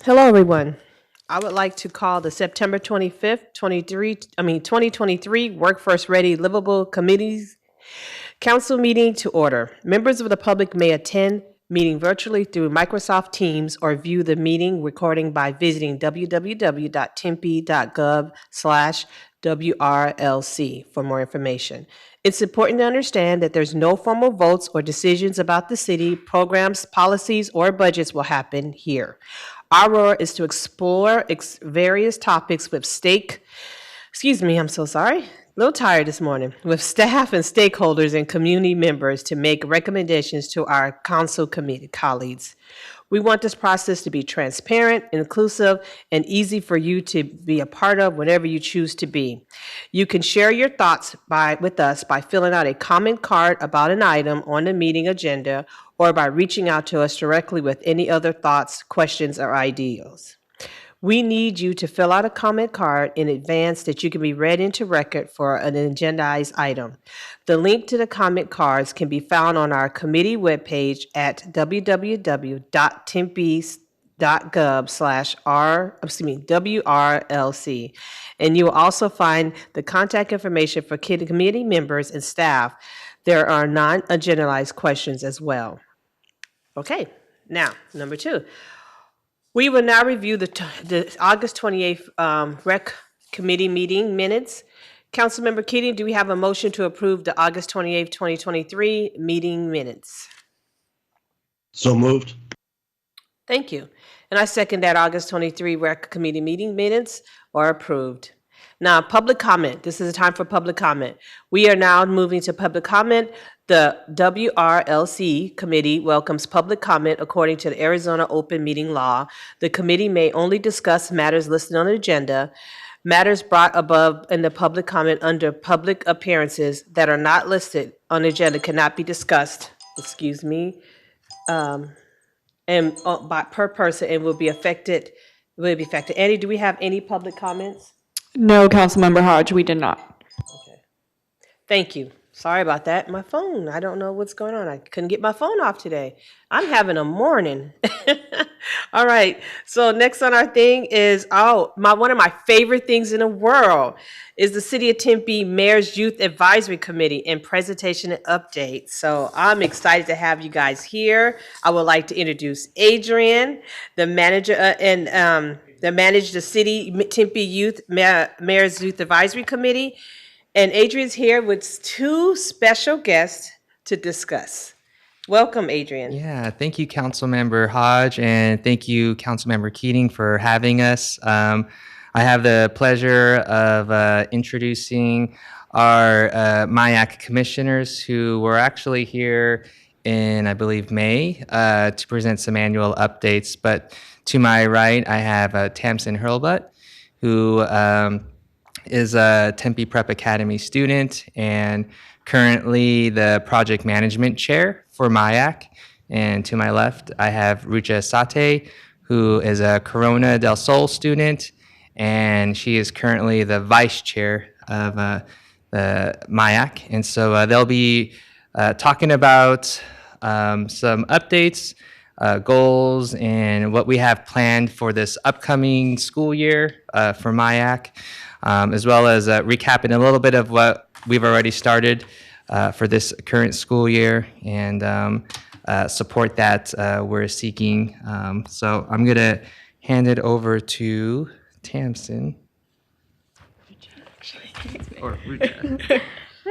Hello, everyone. I would like to call the September 25th, 2023 Workforce Ready Livable Committees Council meeting to order. Members of the public may attend meeting virtually through Microsoft Teams or view the meeting recording by visiting www.tempe.gov/WRLC for more information. It's important to understand that there's no formal votes or decisions about the city, programs, policies, or budgets will happen here. Our role is to explore various topics with I'm so sorry, a little tired this morning, with staff and stakeholders and community members to make recommendations to our council committee colleagues. We want this process to be transparent, inclusive, and easy for you to be a part of whenever you choose to be. You can share your thoughts with us by filling out a comment card about an item on the meeting agenda or by reaching out to us directly with any other thoughts, questions, or ideas. We need you to fill out a comment card in advance that you can be read into record for an agendized item. The link to the comment cards can be found on our committee webpage at www.tempe.gov/WRLC. And you will also find the contact information for committee members and staff. There are non-agendized questions as well. Okay, now, number 2. We will now review the August 28th Rec Committee meeting minutes. Councilmember Keating, do we have a motion to approve the August 28th, 2023 meeting minutes? So moved. Thank you. And I second that August 23 Rec Committee meeting minutes are approved. Now, public comment. This is a time for public comment. We are now moving to public comment. The WRLC committee welcomes public comment according to the Arizona Open Meeting Law. The committee may only discuss matters listed on the agenda. Matters brought above in the public comment under public appearances that are not listed on the agenda cannot be discussed, and per person and will be affected. Annie, do we have any public comments? No, Councilmember Hodge, we did not. Okay. Thank you. Sorry about that. My phone, I don't know what's going on. I couldn't get my phone off today. I'm having a morning. All right. So next on our thing is, one of my favorite things in the world is the City of Tempe Mayor's Youth Advisory Committee and presentation and update. So I'm excited to have you guys here. I would like to introduce Adrian, the manager that managed the City Tempe Youth Mayor's Youth Advisory Committee. And Adrian's here with 2 special guests to discuss. Welcome, Adrian. Yeah, thank you, Councilmember Hodge, and thank you, Councilmember Keating, for having us. I have the pleasure of introducing our MIAC commissioners who were actually here in, I believe, May to present some annual updates. But to my right, I have Tamsin Hurlbut, who is a Tempe Prep Academy student and currently the project management chair for MIAC. And to my left, I have Rucha Sate, who is a Corona del Sol student, and she is currently the vice chair of the MIAC. And so they'll be talking about some updates, goals, and what we have planned for this upcoming school year for MIAC. As well as recapping a little bit of what we've already started for this current school year and support that we're seeking. So I'm going to hand it over to Tamsin.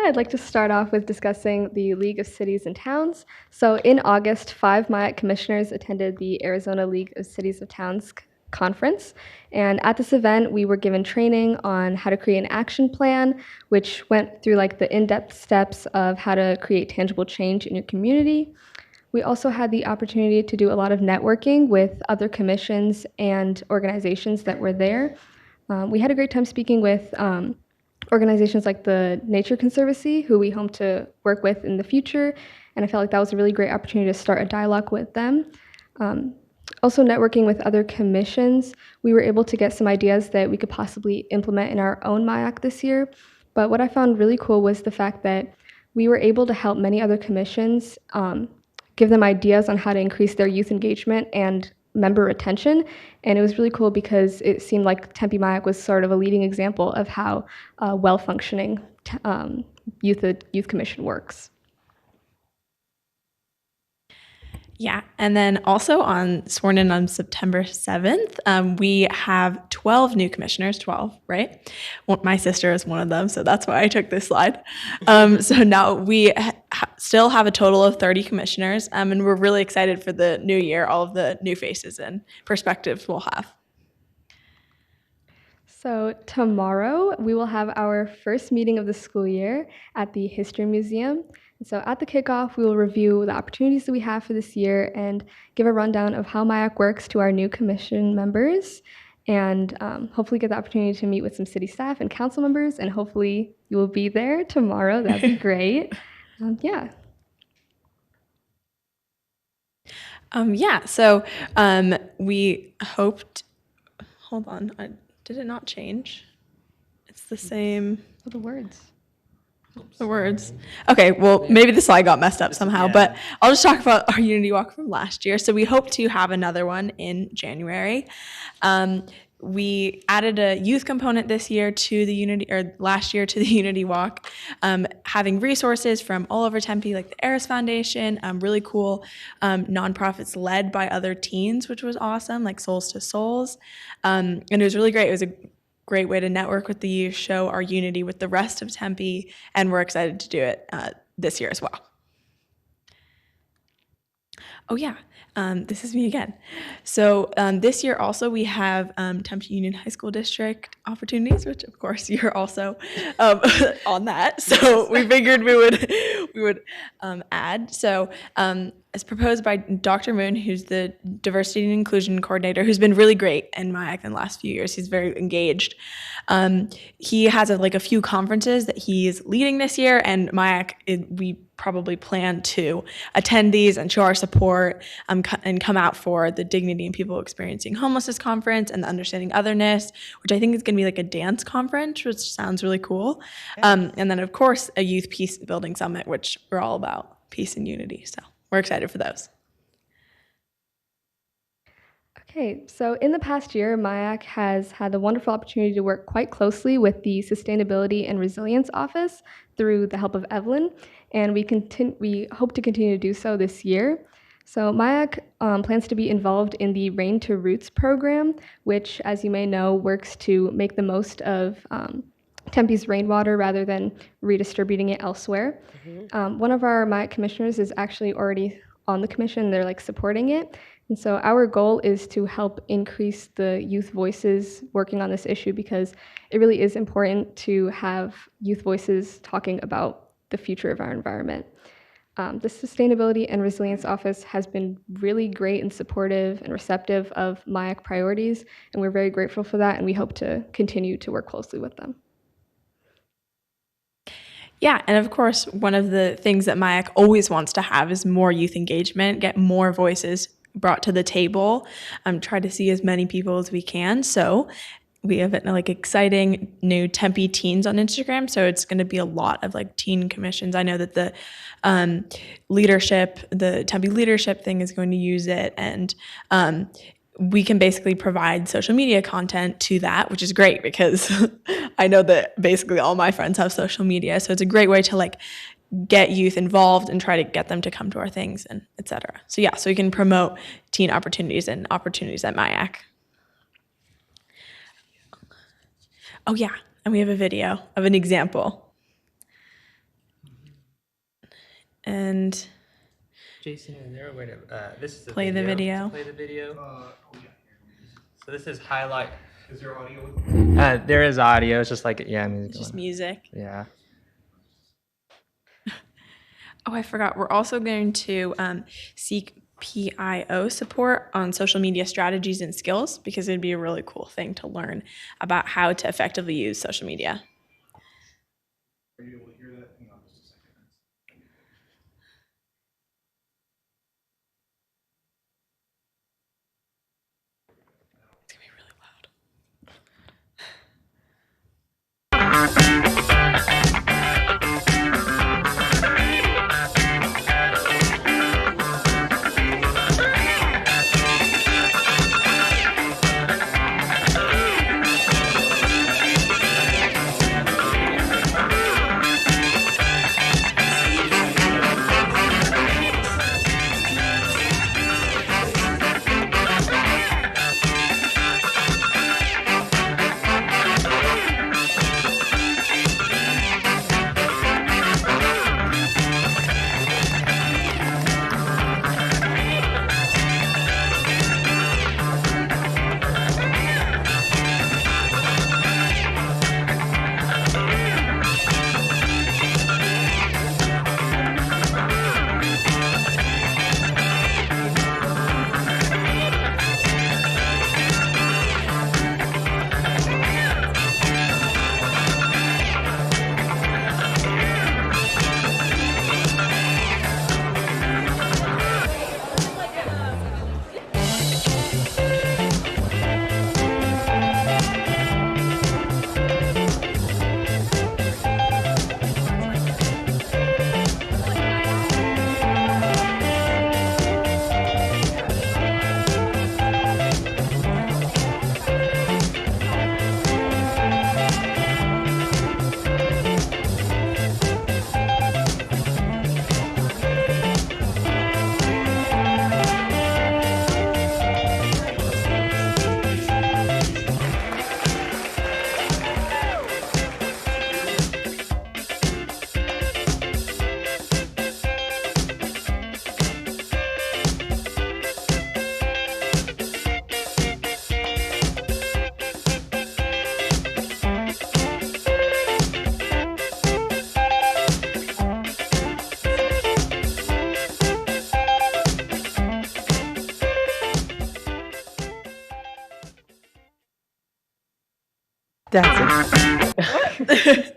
I'd like to start off with discussing the League of Cities and Towns. So in August, 5 MIAC commissioners attended the Arizona League of Cities and Towns conference. And at this event, we were given training on how to create an action plan, which went through like the in-depth steps of how to create tangible change in your community. We also had the opportunity to do a lot of networking with other commissions and organizations that were there. We had a great time speaking with organizations like the Nature Conservancy, who we hope to work with in the future. And I felt like that was a really great opportunity to start a dialogue with them. Also networking with other commissions, we were able to get some ideas that we could possibly implement in our own MIAC this year. But what I found really cool was the fact that we were able to help many other commissions give them ideas on how to increase their youth engagement and member retention. And it was really cool because it seemed like Tempe Mayak was sort of a leading example of how well-functioning youth commission works. Yeah, and then also sworn in on September 7th, we have 12 new commissioners, 12, right? Well, my sister is one of them, so that's why I took this slide. So now we still have a total of 30 commissioners, and we're really excited for the new year, all of the new faces and perspectives we'll have. So tomorrow we will have our first meeting of the school year at the History Museum. And so at the kickoff, we will review the opportunities that we have for this year and give a rundown of how MIAC works to our new commission members, and hopefully get the opportunity to meet with some city staff and council members, and hopefully you will be there tomorrow. That'd be great. Yeah. So we hoped, hold on, did it not change? It's the same. Oh, the words. The words. Okay, well, maybe the slide got messed up somehow, but I'll just talk about our Unity Walk from last year. So we hope to have another one in January. We added a youth component this year to the Unity, or last year to the Unity Walk, having resources from all over Tempe, like the Eris Foundation, really cool nonprofits led by other teens, which was awesome, like Souls to Souls. And it was really great. It was a great way to network with the youth, show our unity with the rest of Tempe, and we're excited to do it this year as well. Oh yeah, this is me again. So this year also we have Tempe Union High School District opportunities, which of course you're also on that. So we figured we would add. So as proposed by Dr. Moon, who's the Diversity and Inclusion Coordinator, who's been really great in MIAC in the last few years. He's very engaged. He has a few conferences that he's leading this year, and MIAC, we probably plan to attend these and show our support and come out for the Dignity and People Experiencing Homelessness Conference and the Understanding Otherness, which I think is going to be like a dance conference, which sounds really cool. And then, of course, a Youth Peace Building Summit, which we're all about peace and unity. So we're excited for those. Okay, so in the past year, MIAC has had the wonderful opportunity to work quite closely with the Sustainability and Resilience Office through the help of Evelyn, and we hope to continue to do so this year. So MIAC plans to be involved in the Rain to Roots program, which, as you may know, works to make the most of Tempe's rainwater rather than redistributing it elsewhere. One of our MIAC commissioners is actually already on the commission. They're supporting it. And so our goal is to help increase the youth voices working on this issue, because it really is important to have youth voices talking about the future of our environment. The Sustainability and Resilience Office has been really great and supportive and receptive of MIAC priorities, and we're very grateful for that, and we hope to continue to work closely with them. Yeah, and of course, one of the things that MIAC always wants to have is more youth engagement, get more voices brought to the table, try to see as many people as we can. So we have exciting new Tempe teens on Instagram. So it's going to be a lot of teen commissions. I know that the Tempe leadership thing is going to use it, and we can basically provide social media content to that, which is great because I know that basically all my friends have social media. So it's a great way to get youth involved and try to get them to come to our things, and et cetera. So yeah, so we can promote teen opportunities and opportunities at MIAC. Oh yeah, and we have a video of an example. And Jason, is there a way to this is play the video. Play the video. So this is highlight. Is there audio? There is audio. It's just music. It's just music. Yeah. Oh, I forgot. We're also going to seek PIO support on social media strategies and skills, because it'd be a really cool thing to learn about how to effectively use social media. Are you able to hear that? Hang on just a second. It's going to be really loud.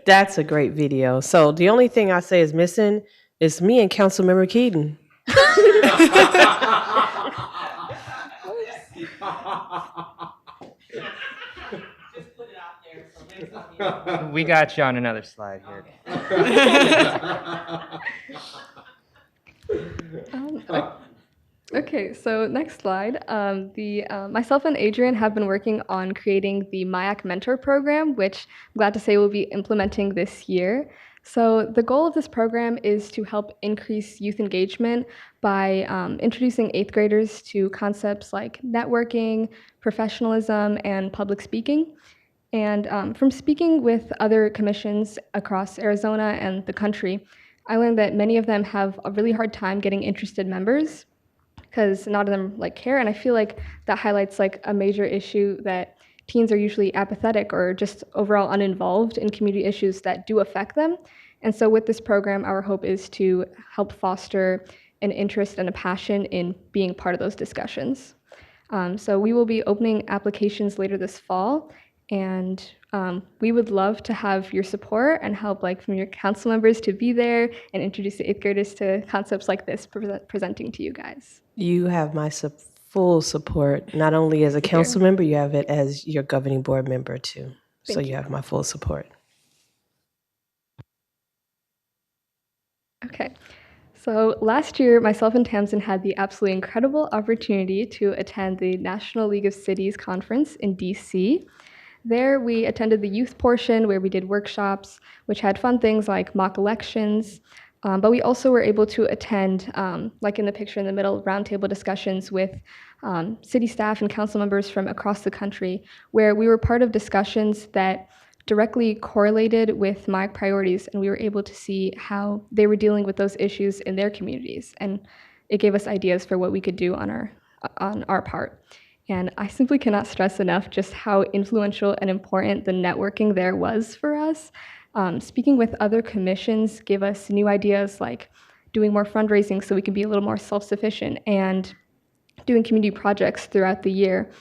That's a great video. So the only thing I say is missing is me and Councilmember Keaton. We got you on another slide here. Okay, so next slide. Myself and Adrian have been working on creating the MIAC Mentor Program, which I'm glad to say we'll be implementing this year. So the goal of this program is to help increase youth engagement by introducing 8th graders to concepts like networking, professionalism, and public speaking. And from speaking with other commissions across Arizona and the country, I learned that many of them have a really hard time getting interested members because none of them like care. And I feel like that highlights like a major issue that teens are usually apathetic or just overall uninvolved in community issues that do affect them. And so with this program, our hope is to help foster an interest and a passion in being part of those discussions. So we will be opening applications later this fall, and we would love to have your support and help like from your council members to be there and introduce the 8th graders to concepts like this presenting to you guys. You have my full support, not only as a council member, you have it as your governing board member too. So you have my full support. Okay. So last year, myself and Tamsin had the absolutely incredible opportunity to attend the National League of Cities conference in DC. There, we attended the youth portion where we did workshops, which had fun things like mock elections, but we also were able to attend, like in the picture in the middle, roundtable discussions with city staff and council members from across the country, where we were part of discussions that directly correlated with my priorities, and we were able to see how they were dealing with those issues in their communities, and it gave us ideas for what we could do on our part. And I simply cannot stress enough just how influential and important the networking there was for us. Speaking with other commissions gave us new ideas like doing more fundraising so we can be a little more self-sufficient, and doing community projects throughout the year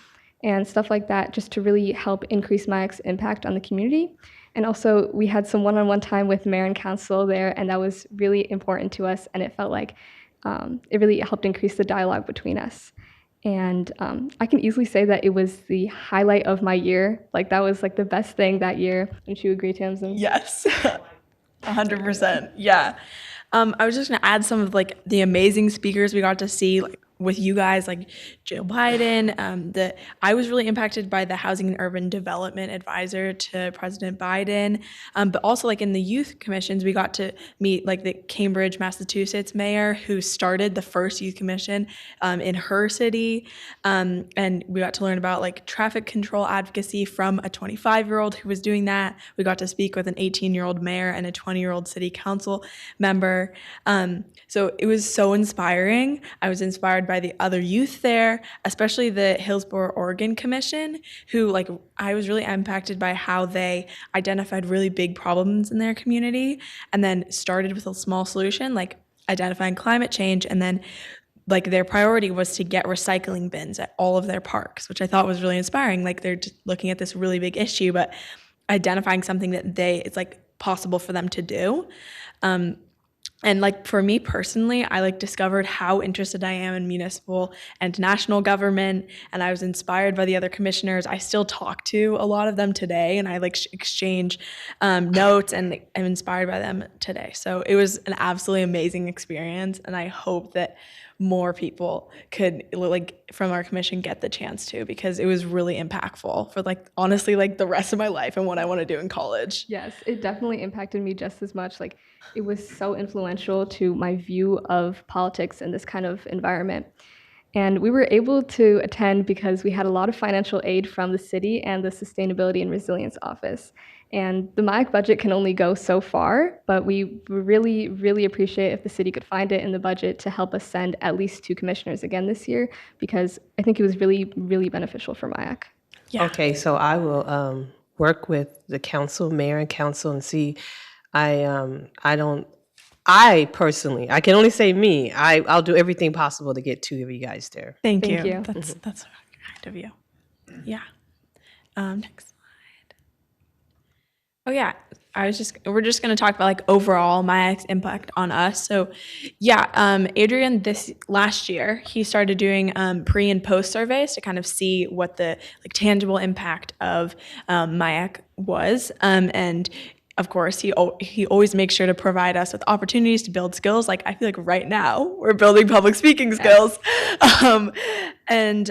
and stuff like that, just to really help increase MIAC's impact on the community. And also we had some one-on-one time with mayor and council there, and that was really important to us, and it felt like it really helped increase the dialogue between us. And I can easily say that it was the highlight of my year. Like that was like the best thing that year. Don't you agree, Tamsin? Yes, 100%. Yeah. I was just gonna add some of like the amazing speakers we got to see, like with you guys, like Joe Biden. I was really impacted by the Housing and Urban Development Advisor to President Biden, but also like in the youth commissions, we got to meet like the Cambridge, Massachusetts mayor who started the first youth commission in her city, and we got to learn about like traffic control advocacy from a 25-year-old who was doing that. We got to speak with an 18-year-old mayor and a 20-year-old city council member. So it was so inspiring. I was inspired by the other youth there, especially the Hillsborough, Oregon Commission, who like I was really impacted by how they identified really big problems in their community and then started with a small solution like identifying climate change, and then like their priority was to get recycling bins at all of their parks, which I thought was really inspiring. Like they're just looking at this really big issue, but identifying something that it's like possible for them to do. And like for me personally, I like discovered how interested I am in municipal and national government, and I was inspired by the other commissioners. I still talk to a lot of them today, and I like exchange notes, and I'm inspired by them today. So it was an absolutely amazing experience, and I hope that more people could like from our commission get the chance to, because it was really impactful for like honestly like the rest of my life and what I want to do in college. Yes, it definitely impacted me just as much. Like it was so influential to my view of politics in this kind of environment. And we were able to attend because we had a lot of financial aid from the city and the Sustainability and Resilience Office. And the MIAC budget can only go so far, but we really, really appreciate if the city could find it in the budget to help us send at least 2 commissioners again this year, because I think it was really, really beneficial for MIAC. Yeah. Okay, so I will work with the council, mayor and council, and see. I personally, I can only say me, I'll do everything possible to get 2 of you guys there. Thank Thank you. you. That's kind of you. Yeah. Next slide. Oh yeah, we're just going to talk about like overall MyAc's impact on us. So yeah, Adrian this last year, he started doing pre and post surveys to kind of see what the like tangible impact of MyAc was. And of course, he always makes sure to provide us with opportunities to build skills. Like I feel like right now we're building public speaking skills. And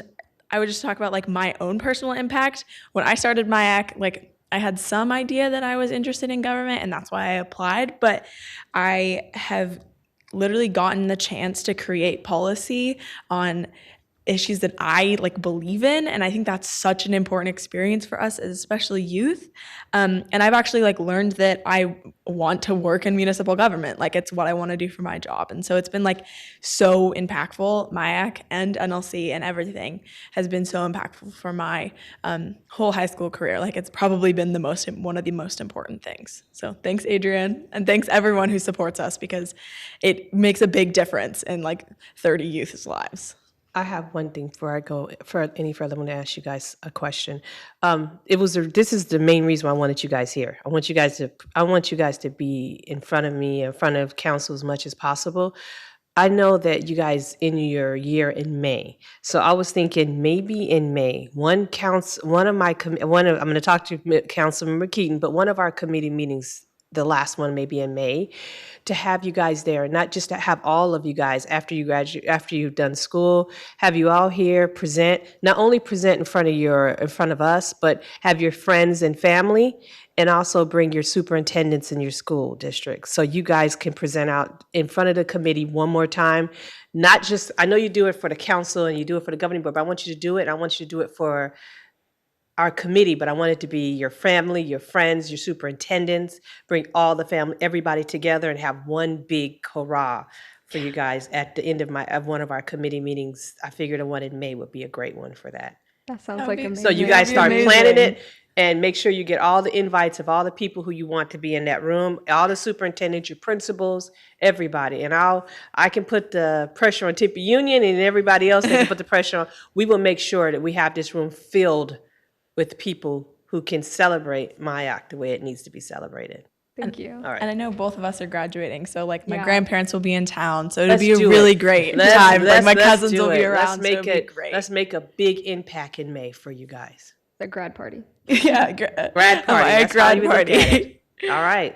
I would just talk about like my own personal impact. When I started MyAc, like I had some idea that I was interested in government, and that's why I applied. But I have literally gotten the chance to create policy on issues that I like believe in, and I think that's such an important experience for us, especially youth. And I've actually like learned that I want to work in municipal government, like it's what I want to do for my job. And so it's been like so impactful. MyAc and NLC and everything has been so impactful for my whole high school career. Like it's probably been one of the most important things. So thanks, Adrian, and thanks everyone who supports us, because it makes a big difference in like 30 youth's lives. I have one thing before I go any further. I'm going to ask you guys a question. This is the main reason why I wanted you guys here. I want you guys to be in front of me, in front of council as much as possible. I know that you guys in your year in May, so I was thinking maybe in May, I'm going to talk to Councilmember Keaton, but one of our committee meetings, the last one maybe in May, to have you guys there, not just to have all of you guys after you graduate, after you've done school, have you all here present, not only present in front of us, but have your friends and family, and also bring your superintendents in your school district. So you guys can present out in front of the committee one more time. Not just, I know you do it for the council and you do it for the governing board, but I want you to do it, and I want you to do it for our committee, but I want it to be your family, your friends, your superintendents, bring all the family, everybody together and have one big hurrah for you guys at the end of one of our committee meetings. I figured the one in May would be a great one for that. That sounds like amazing. So you guys start planning it and make sure you get all the invites of all the people who you want to be in that room, all the superintendents, your principals, everybody. And I can put the pressure on Tempe Union and everybody else, they can put the pressure on. We will make sure that we have this room filled with people who can celebrate MyAc the way it needs to be celebrated. Thank you. All right. And I know both of us are graduating, so like my Yeah. grandparents will be in town, so it'll Let's be a do really it. great Let's- time. Like my let's cousins do will be it. around, so it'll be great. Let's make a big impact in May for you guys. The grad party. Yeah, Grad party. My That's how grad you look at party. it. All right.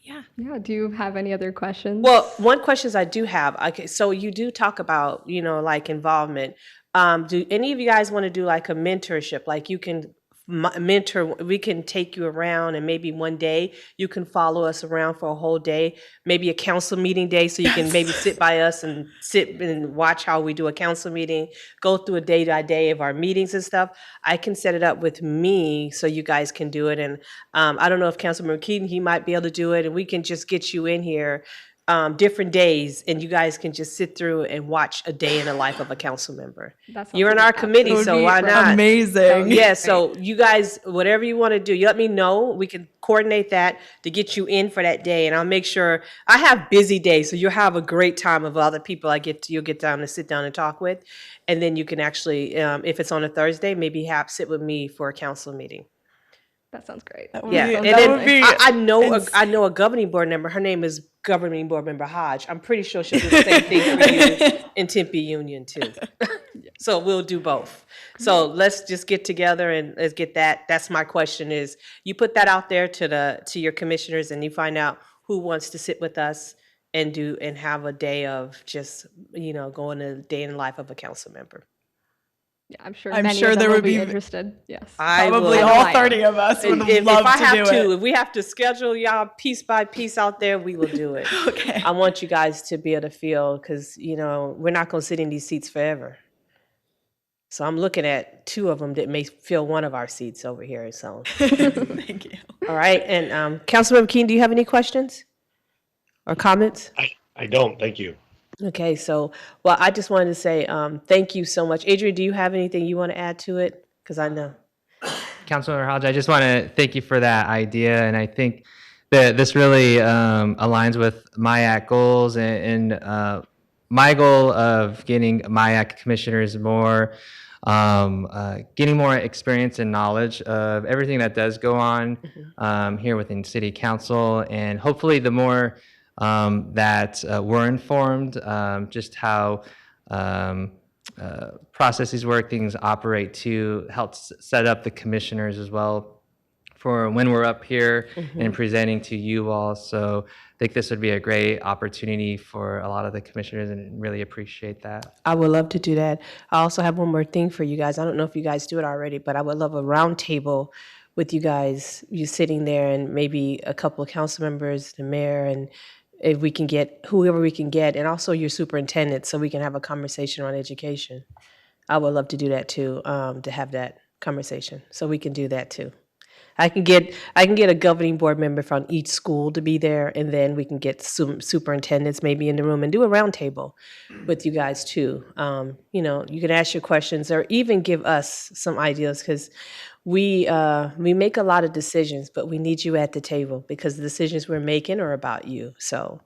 Yeah. Yeah. Do you have any other questions? Well, one question I do have. Okay, so you do talk about, like involvement. Do any of you guys want to do like a mentorship? Like you can mentor, we can take you around, and maybe one day you can follow us around for a whole day, maybe a council meeting day, so you can maybe sit by us and sit and watch how we do a council meeting, go through a day by day of our meetings and stuff. I can set it up with me so you guys can do it. And I don't know if Councilmember Keaton, he might be able to do it, and we can just get you in here different days, and you guys can just sit through and watch a day in the life of a council member. That sounds You're in like our an committee, absolute so why not? Amazing. Yeah, so you guys, whatever you want to do, you let me know. We can coordinate that to get you in for that day, and I'll make sure. I have busy days, so you'll have a great time of other people you'll get down to sit down and talk with, and then you can actually, if it's on a Thursday, maybe sit with me for a council meeting. That sounds great. Yeah, and then I know a governing board member. Her name is Governing Board Member Hodge. I'm pretty sure she'll do the same thing for you in Tempe Union too. So we'll do both. So let's just get together and let's get that. That's my question: is you put that out there to your commissioners, and you find out who wants to sit with us and have a day of just going a day in the life of a council member. Yeah, I'm sure. I'm many sure of them there will would be interested. Yes. Probably will. all I am. 30 of us would If love I to have do to, it. if we have to schedule y'all piece by piece out there, we will do it. Okay. I want you guys to be able to feel, because we're not going to sit in these seats forever. So I'm looking at two of them that may fill one of our seats over here. So Thank you. all right, and Councilmember Keene, do you have any questions or comments? I don't. Thank you. Okay, so well, I just wanted to say thank you so much. Adrian, do you have anything you want to add to it? Because I know. Councilmember Hodge, I just want to thank you for that idea, and I think that this really aligns with MyAC goals and my goal of getting MyAC commissioners more getting more experience and knowledge of everything that does go on here within City Council, and hopefully the more that we're informed, just how processes work, things operate, to help set up the commissioners as well for when we're up here and presenting to you all. So I think this would be a great opportunity for a lot of the commissioners, and really appreciate that. I would love to do that. I also have one more thing for you guys. I don't know if you guys do it already, but I would love a round table with you guys, you sitting there, and maybe a couple of council members, the mayor, and if we can get whoever we can get, and also your superintendent, so we can have a conversation on education. I would love to do that too, to have that conversation. So we can do that too. I can get a governing board member from each school to be there, and then we can get some superintendents maybe in the room and do a roundtable with you guys too. You can ask your questions or even give us some ideas, because we make a lot of decisions, but we need you at the table because the decisions we're making are about you. So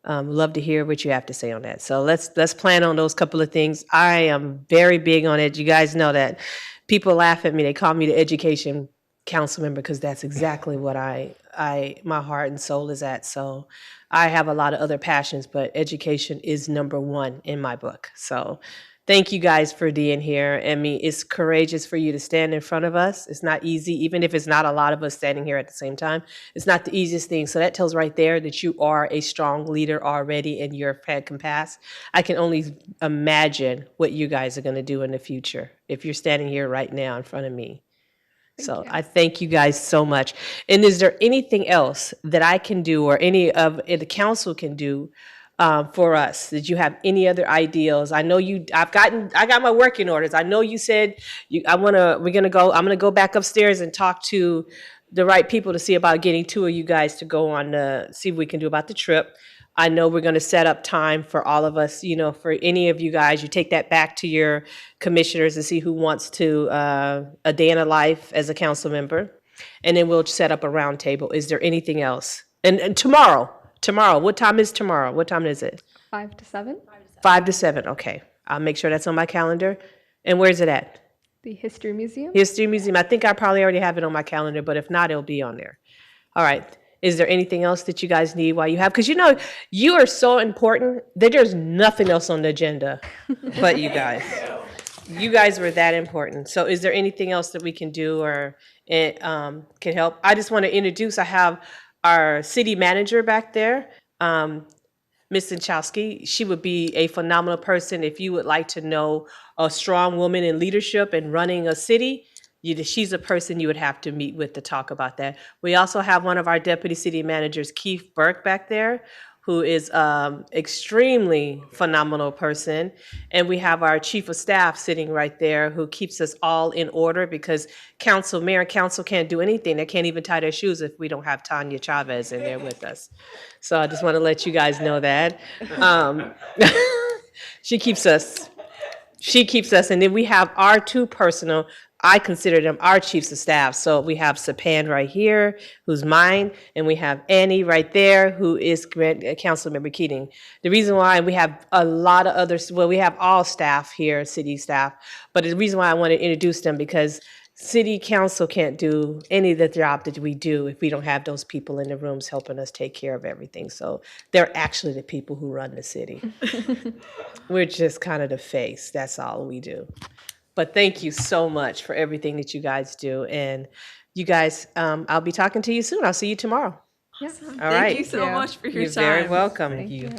love to hear what you have to say on that. So let's plan on those couple of things. I am very big on it. You guys know that. People laugh at me. They call me the education council member because that's exactly what my heart and soul is at. So I have a lot of other passions, but education is number one in my book. So thank you guys for being here. I mean, it's courageous for you to stand in front of us. It's not easy, even if it's not a lot of us standing here at the same time. It's not the easiest thing. So that tells right there that you are a strong leader already and you're had compass. I can only imagine what you guys are going to do in the future if you're standing here right now in front of me. So I thank you guys so much. And is there anything else that I can do or any of the council can do for us? Did you have any other ideas? I know I got my working orders. I know you said I'm gonna go back upstairs and talk to the right people to see about getting two of you guys to go on see what we can do about the trip. I know we're going to set up time for all of us, for any of you guys. You take that back to your commissioners and see who wants to a day in a life as a council member. And then we'll set up a round table. Is there anything else? And tomorrow, what time is tomorrow? What time is it? 5 to 7. 5 to 7, okay. I'll make sure that's on my calendar. And where's it at? The History Museum. History Museum. I think I probably already have it on my calendar, but if not, it'll be on there. All right. Is there anything else that you guys need while you have? Because you are so important that there's nothing else on the agenda but you guys. You guys were that important. So is there anything else that we can do or can help? I just want to introduce, I have our city manager back there, Ms. Sinchowski. She would be a phenomenal person if you would like to know a strong woman in leadership and running a city. She's a person you would have to meet with to talk about that. We also have one of our deputy city managers, Keith Burke, back there, who is extremely phenomenal person. And we have our chief of staff sitting right there who keeps us all in order because mayor and council can't do anything. They can't even tie their shoes if we don't have Tanya Chavez in there with us. So I just want to let you guys know that. She keeps us, and then we have our two personal, I consider them our chiefs of staff. So we have Sapan right here, who's mine, and we have Annie right there, who is Councilmember Keating. The reason why we have a lot of others, well, we have all staff here, city staff, but the reason why I want to introduce them because city council can't do any of the job that we do if we don't have those people in the rooms helping us take care of everything. So they're actually the people who run the city. We're just kind of the face. That's all we do. But thank you so much for everything that you guys do. And you guys, I'll be talking to you soon. I'll see you tomorrow. Awesome. All Thank right. you so much for your You're time. very welcome. Thank you.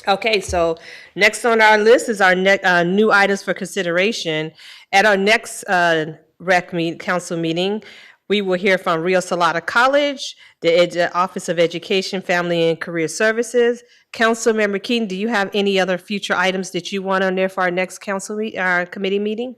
Okay, so next on our list is our new items for consideration. At our next council meeting, we will hear from Rio Salada College, the Office of Education, Family and Career Services. Councilmember Keating, do you have any other future items that you want on there for our next committee meeting?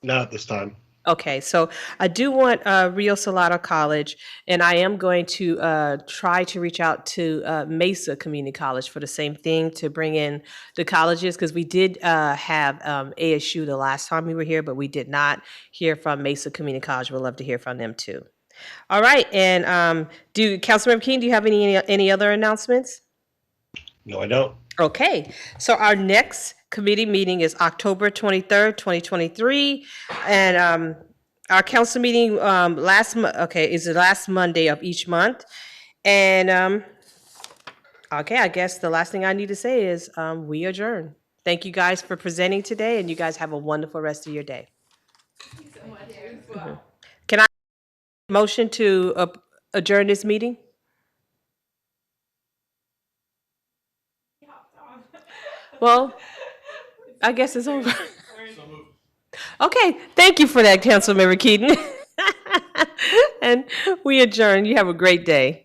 Not at this time. Okay, so I do want Rio Salado College, and I am going to try to reach out to Mesa Community College for the same thing, to bring in the colleges, because we did have ASU the last time we were here, but we did not hear from Mesa Community College. We'd love to hear from them too. All right, and Councilmember Keating, do you have any other announcements? No, I don't. Okay, so our next committee meeting is October 23rd, 2023. And our council meeting is the last Monday of each month. And okay, I guess the last thing I need to say is we adjourn. Thank you guys for presenting today, and you guys have a wonderful rest of your day. Can I motion to adjourn this meeting? Well, I guess it's over. So moved. Okay, thank you for that, Councilmember Keaton. And we adjourn. You have a great day.